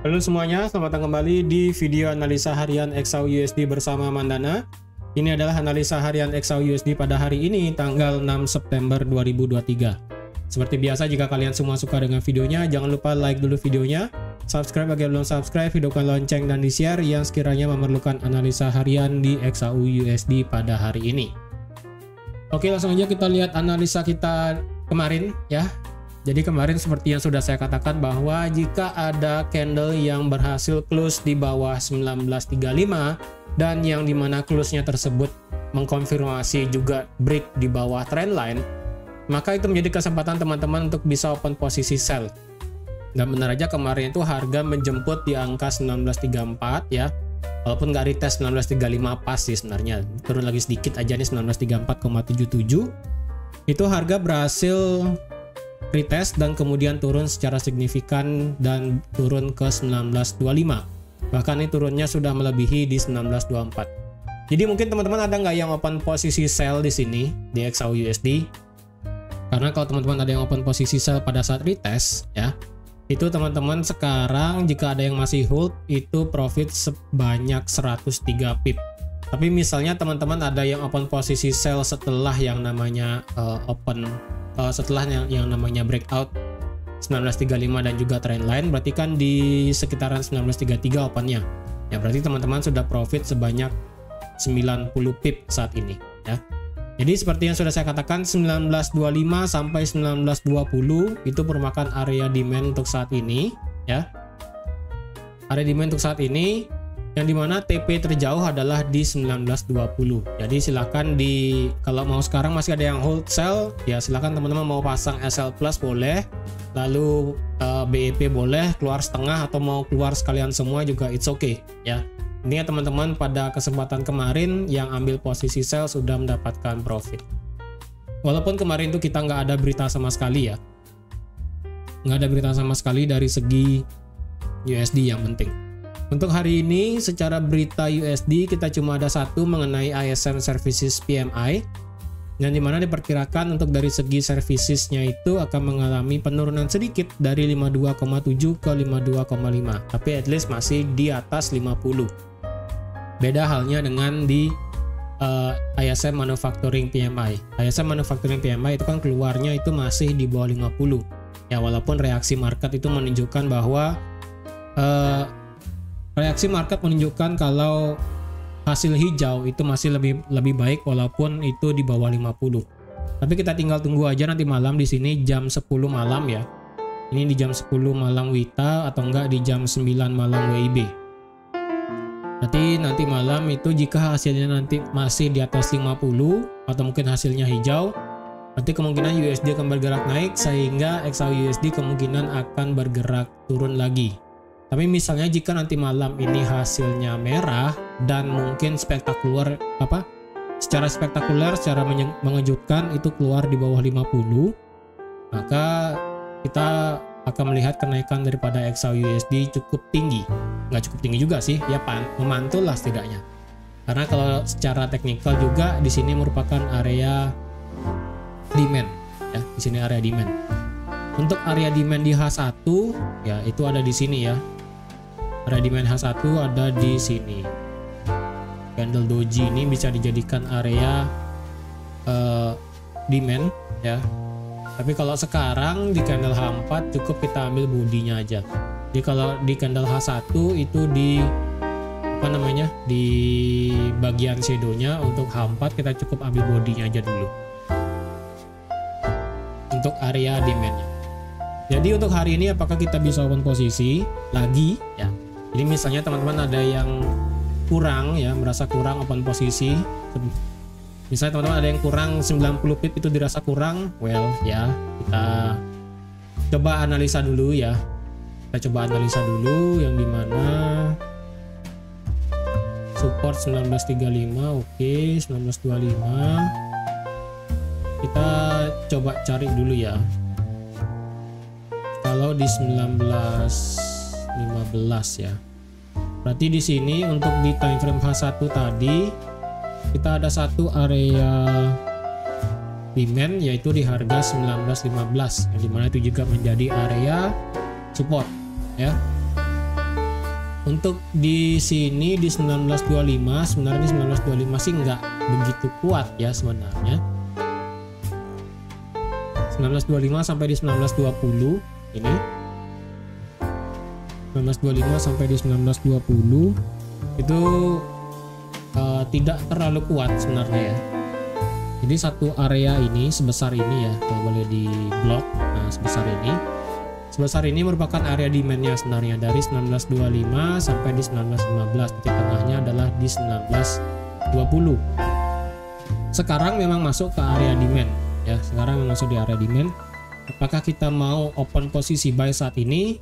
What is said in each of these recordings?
Halo semuanya, selamat datang kembali di video analisa harian XAU/USD bersama Mandana. Ini adalah analisa harian XAU/USD pada hari ini, tanggal 6 September 2023. Seperti biasa, jika kalian semua suka dengan videonya, jangan lupa like dulu videonya, subscribe bagi yang belum subscribe, hidupkan lonceng dan di-share yang sekiranya memerlukan analisa harian di XAU/USD pada hari ini. Oke, langsung aja kita lihat analisa kita kemarin ya. Jadi kemarin seperti yang sudah saya katakan bahwa jika ada candle yang berhasil close di bawah 1935 dan yang dimana close-nya tersebut mengkonfirmasi juga break di bawah trendline, maka itu menjadi kesempatan teman-teman untuk bisa open posisi sell. Dan benar aja kemarin itu harga menjemput di angka 1934 ya. Walaupun nggak retest 1935 pas sih sebenarnya, turun lagi sedikit aja nih 1934,77. Itu harga berhasil retest dan kemudian turun secara signifikan dan turun ke 1925. Bahkan ini turunnya sudah melebihi di 1924. Jadi mungkin teman-teman ada nggak yang open posisi sell di sini di XAU/USD? Karena kalau teman-teman ada yang open posisi sell pada saat retest ya, itu teman-teman sekarang jika ada yang masih hold itu profit sebanyak 103 pip. Tapi misalnya teman-teman ada yang open posisi sell setelah yang namanya setelah yang namanya breakout 1935 dan juga trendline, berarti kan di sekitaran 1933 opennya ya, berarti teman-teman sudah profit sebanyak 90 pip saat ini ya. Jadi seperti yang sudah saya katakan, 1925 sampai 1920 itu merupakan area demand untuk saat ini ya, area demand untuk saat ini, yang dimana TP terjauh adalah di 1920. Jadi silakan kalau mau sekarang masih ada yang hold sell ya, silakan teman-teman mau pasang SL plus boleh, lalu BEP boleh keluar setengah atau mau keluar sekalian semua juga it's okay ya. Ini ya teman-teman, pada kesempatan kemarin yang ambil posisi sell sudah mendapatkan profit. Walaupun kemarin itu kita nggak ada berita sama sekali ya, nggak ada berita sama sekali dari segi USD yang penting. Untuk hari ini secara berita USD kita cuma ada satu mengenai ISM Services PMI, yang dimana diperkirakan untuk dari segi servicesnya itu akan mengalami penurunan sedikit dari 52,7 ke 52,5, tapi at least masih di atas 50. Beda halnya dengan di ISM Manufacturing PMI. ISM Manufacturing PMI itu kan keluarnya itu masih di bawah 50 ya, walaupun reaksi market itu menunjukkan bahwa reaksi market menunjukkan kalau hasil hijau itu masih lebih baik walaupun itu di bawah 50. Tapi kita tinggal tunggu aja nanti malam di sini jam 10 malam ya. Ini di jam 10 malam WITA atau enggak di jam 9 malam WIB. Berarti nanti malam itu jika hasilnya nanti masih di atas 50 atau mungkin hasilnya hijau, berarti kemungkinan USD akan bergerak naik sehingga XAU/USD kemungkinan akan bergerak turun lagi. Tapi misalnya jika nanti malam ini hasilnya merah dan mungkin secara spektakuler, secara mengejutkan itu keluar di bawah 50, maka kita akan melihat kenaikan daripada XAU/USD cukup tinggi. Nggak cukup tinggi juga sih, ya memantul lah setidaknya. Karena kalau secara teknikal juga di sini merupakan area demand ya, di sini area demand. Untuk area demand di H1 ya itu ada di sini ya. Area demand H1 ada di sini. Candle doji ini bisa dijadikan area demand ya. Tapi kalau sekarang di candle H4 cukup kita ambil bodinya aja. Jadi kalau di candle H1 itu di di bagian shadownya, untuk H4 kita cukup ambil bodinya aja dulu untuk area demandnya. Jadi untuk hari ini apakah kita bisa open posisi lagi ya? Jadi misalnya teman-teman ada yang kurang ya, merasa kurang open posisi, misalnya teman-teman ada yang kurang 90 pip itu dirasa kurang, well ya kita coba analisa dulu ya. Kita coba analisa dulu yang dimana support 1935, oke, 1925 kita coba cari dulu ya. Kalau di 1915 ya, berarti di sini untuk di time frame H1 tadi kita ada satu area demand yaitu di harga 1915, yang dimana itu juga menjadi area support ya. Untuk di sini di 1925 sebenarnya 1925 sih nggak begitu kuat ya sebenarnya. 1925 sampai di 1920 ini. 1925 sampai di 1920 itu tidak terlalu kuat sebenarnya ya. Jadi satu area ini sebesar ini ya, kalau boleh di blok. Nah, sebesar ini merupakan area demand-nya sebenarnya dari 1925 sampai di 1915. Titik tengahnya adalah di 1920. Sekarang memang masuk ke area demand ya. Sekarang memang masuk di area demand. Apakah kita mau open posisi buy saat ini?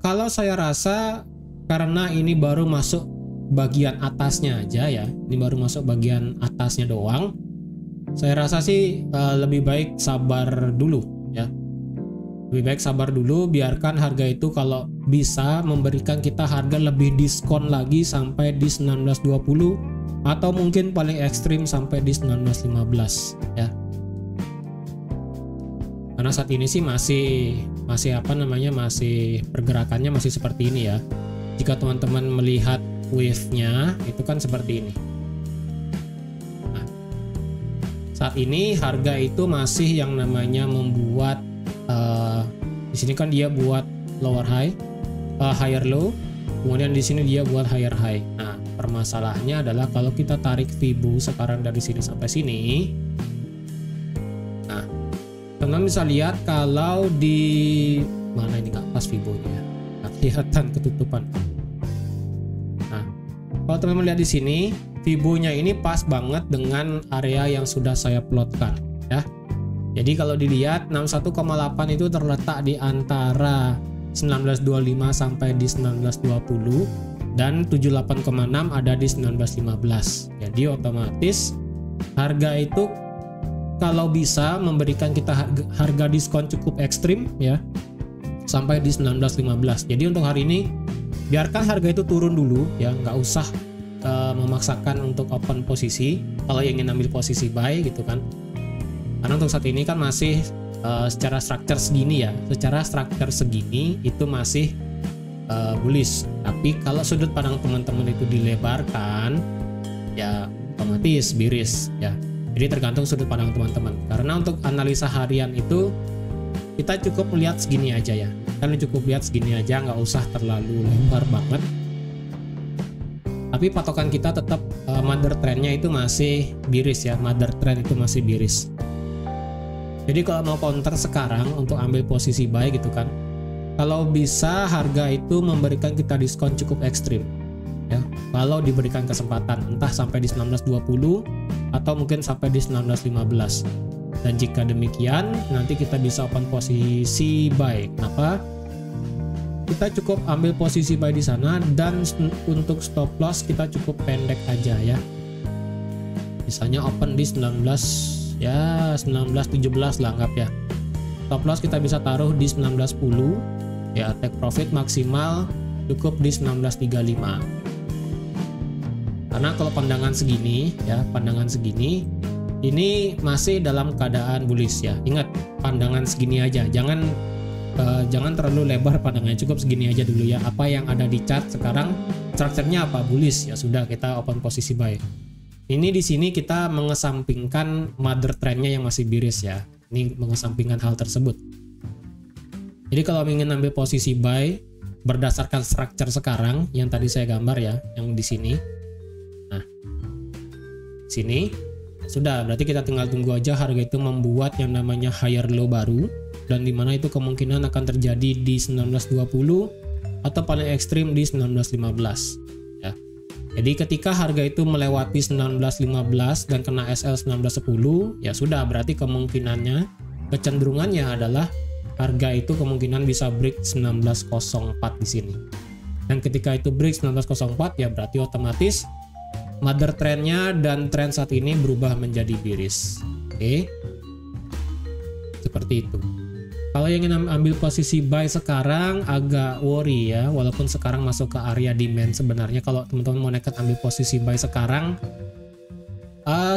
Kalau saya rasa karena ini baru masuk bagian atasnya aja ya, ini baru masuk bagian atasnya doang, saya rasa sih lebih baik sabar dulu ya. Lebih baik sabar dulu, biarkan harga itu kalau bisa memberikan kita harga lebih diskon lagi sampai di 1920 atau mungkin paling ekstrim sampai di 1915 ya. Karena saat ini sih masih apa namanya, masih pergerakannya masih seperti ini ya. Jika teman-teman melihat wave-nya itu kan seperti ini. Nah, saat ini harga itu masih yang namanya membuat di sini kan dia buat lower high, higher low, kemudian di sini dia buat higher high. Nah, permasalahannya adalah kalau kita tarik Fibo sekarang dari sini sampai sini. Nah, teman-teman bisa lihat kalau di mana ini nggak pas Fibo-nya, nggak kelihatan ketutupan. Nah, kalau teman-teman lihat di sini, Fibo-nya ini pas banget dengan area yang sudah saya plotkan ya. Jadi kalau dilihat 61,8 itu terletak di antara 1925 sampai di 1920 dan 78,6 ada di 1915. Jadi otomatis harga itu kalau bisa memberikan kita harga diskon cukup ekstrim ya sampai di 1915. Jadi untuk hari ini biarkan harga itu turun dulu ya, nggak usah memaksakan untuk open posisi kalau ingin ambil posisi buy gitu kan. Karena untuk saat ini kan masih secara struktur segini ya, secara struktur segini itu masih bullish. Tapi kalau sudut pandang teman-teman itu dilebarkan ya otomatis bearish ya. Jadi tergantung sudut pandang teman-teman. Karena untuk analisa harian itu kita cukup melihat segini aja ya. Kan cukup lihat segini aja, nggak usah terlalu lebar banget. Tapi patokan kita tetap mother trendnya itu masih bearish ya, mother trend itu masih bearish. Jadi kalau mau counter sekarang untuk ambil posisi buy gitu kan, kalau bisa harga itu memberikan kita diskon cukup ekstrim ya, kalau diberikan kesempatan entah sampai di 1920 atau mungkin sampai di 1915. Dan jika demikian nanti kita bisa open posisi buy. Kenapa? Kita cukup ambil posisi buy di sana dan untuk stop loss kita cukup pendek aja ya. Misalnya open di 1917 lah anggap ya. Stop loss kita bisa taruh di 1910 ya, take profit maksimal cukup di 1935. Karena kalau pandangan segini ya, pandangan segini ini masih dalam keadaan bullish ya. Ingat pandangan segini aja, jangan terlalu lebar pandangannya, cukup segini aja dulu ya. Apa yang ada di chart sekarang strukturnya apa, bullish ya, sudah kita open posisi buy. Ini di sini kita mengesampingkan mother trendnya yang masih bearish ya. Ini mengesampingkan hal tersebut. Jadi kalau ingin ambil posisi buy berdasarkan struktur sekarang yang tadi saya gambar ya, yang di sini. Nah, sini sudah, berarti kita tinggal tunggu aja harga itu membuat yang namanya higher low baru, dan dimana itu kemungkinan akan terjadi di 1920 atau paling ekstrim di 1915 ya. Jadi ketika harga itu melewati 1915 dan kena SL 1910 ya sudah, berarti kemungkinannya, kecenderungannya adalah harga itu kemungkinan bisa break 1904 di sini. Dan ketika itu break 1904 ya berarti otomatis mother trendnya dan trend saat ini berubah menjadi bearish. Oke, seperti itu. Kalau yang ingin ambil posisi buy sekarang agak worry ya, walaupun sekarang masuk ke area demand. Sebenarnya kalau teman-teman mau nekat ambil posisi buy sekarang,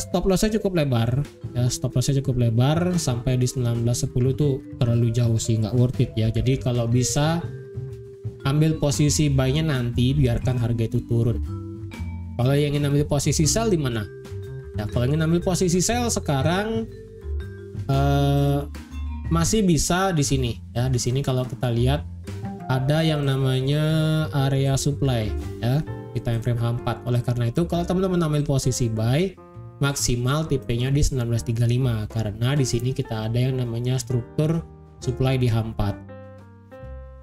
stop lossnya cukup lebar ya, stop lossnya cukup lebar sampai di 1910 tuh terlalu jauh sih, nggak worth it ya. Jadi kalau bisa ambil posisi buy-nya nanti, biarkan harga itu turun. Kalau yang ingin ambil posisi sell di mana? Ya, kalau ingin ambil posisi sell sekarang masih bisa di sini ya. Di sini kalau kita lihat ada yang namanya area supply ya di time frame H4. Oleh karena itu kalau teman-teman ambil posisi buy, maksimal tipenya di 1935 karena di sini kita ada yang namanya struktur supply di H4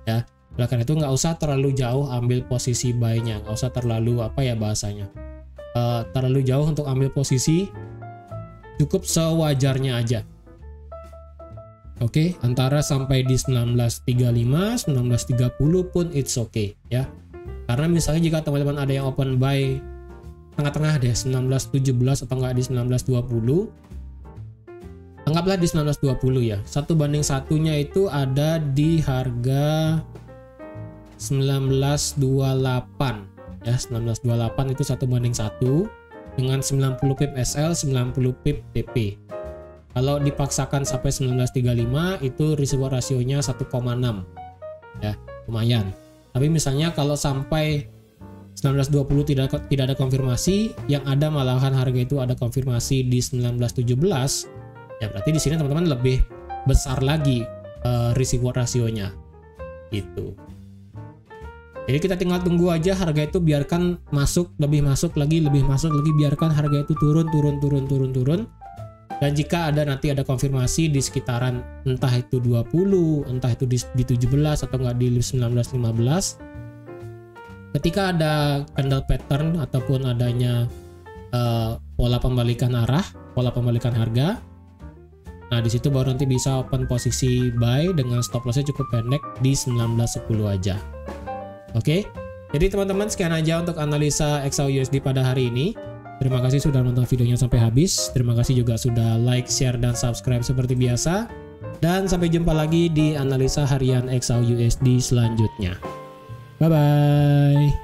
ya. Oleh karena itu nggak usah terlalu jauh ambil posisi buy-nya, nggak usah terlalu bahasanya terlalu jauh untuk ambil posisi, cukup sewajarnya aja. Oke, antara sampai di 1935, 1930 pun it's okay ya. Karena misalnya jika teman-teman ada yang open buy tengah-tengah deh 1917 atau enggak di 1920, anggaplah di 1920 ya. 1:1-nya itu ada di harga 1928 ya. 1928 itu 1:1 dengan 90 pip SL, 90 pip TP. Kalau dipaksakan sampai 1935 itu risiko rasionya 1,6 ya, lumayan. Tapi misalnya kalau sampai 1920 tidak ada konfirmasi, yang ada malahan harga itu ada konfirmasi di 1917, ya berarti di sini teman-teman lebih besar lagi risiko rasionya gitu. Jadi kita tinggal tunggu aja harga itu, biarkan lebih masuk lagi, biarkan harga itu turun. Dan jika nanti ada konfirmasi di sekitaran entah itu 20, entah itu di 17 atau enggak di 1915, ketika ada candle pattern ataupun adanya pola pembalikan arah, pola pembalikan harga, nah di situ baru nanti bisa open posisi buy dengan stop lossnya cukup pendek di 1910 aja. Oke, jadi teman-teman sekian aja untuk analisa XAUUSD pada hari ini. Terima kasih sudah nonton videonya sampai habis. Terima kasih juga sudah like, share, dan subscribe seperti biasa. Dan sampai jumpa lagi di analisa harian XAUUSD selanjutnya. Bye-bye.